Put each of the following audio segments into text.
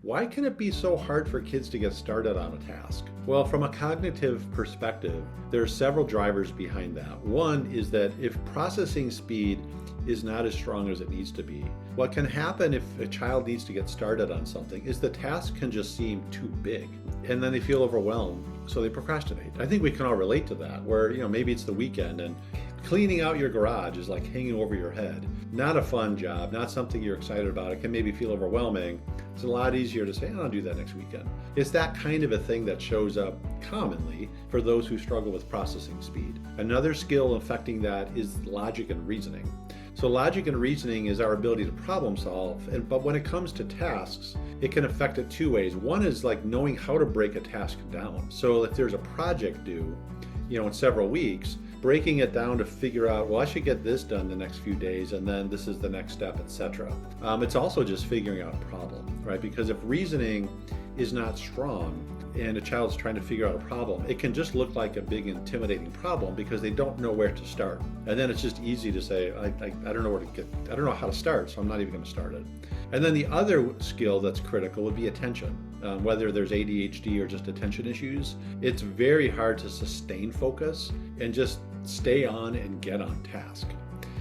Why can it be so hard for kids to get started on a task? Well, from a cognitive perspective, there are several drivers behind that. One is that if processing speed is not as strong as it needs to be, what can happen if a child needs to get started on something is the task can just seem too big, and then they feel overwhelmed, so they procrastinate. I think we can all relate to that, where maybe it's the weekend and cleaning out your garage is like hanging over your head. Not a fun job, not something you're excited about. It can maybe feel overwhelming. It's a lot easier to say, I'll do that next weekend. It's that kind of a thing that shows up commonly for those who struggle with processing speed. Another skill affecting that is logic and reasoning. So logic and reasoning is our ability to problem solve, but when it comes to tasks, it can affect it two ways. One is like knowing how to break a task down. So if there's a project due, in several weeks, breaking it down to figure out, well, I should get this done the next few days, and then this is the next step, etc. It's also just figuring out a problem, right? Because if reasoning is not strong and a child's trying to figure out a problem, it can just look like a big intimidating problem because they don't know where to start. And then it's just easy to say, I don't know I don't know how to start, so I'm not even going to start it. And then the other skill that's critical would be attention. Whether there's ADHD or just attention issues, it's very hard to sustain focus and just stay on and get on task.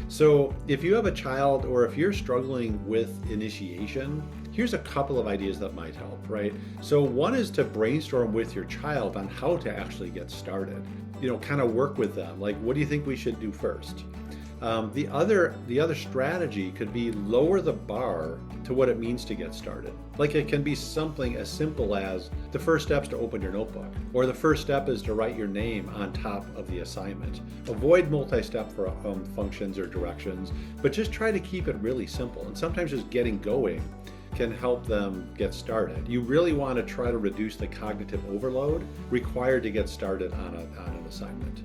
So if you have a child or if you're struggling with initiation, here's a couple of ideas that might help, right? So one is to brainstorm with your child on how to actually get started. Kind of work with them. Like, what do you think we should do first? The other strategy could be lower the bar to what it means to get started. Like, it can be something as simple as the first step's to open your notebook, or the first step is to write your name on top of the assignment. Avoid multi-step for functions or directions, but just try to keep it really simple. And sometimes just getting going can help them get started. You really want to try to reduce the cognitive overload required to get started on an assignment.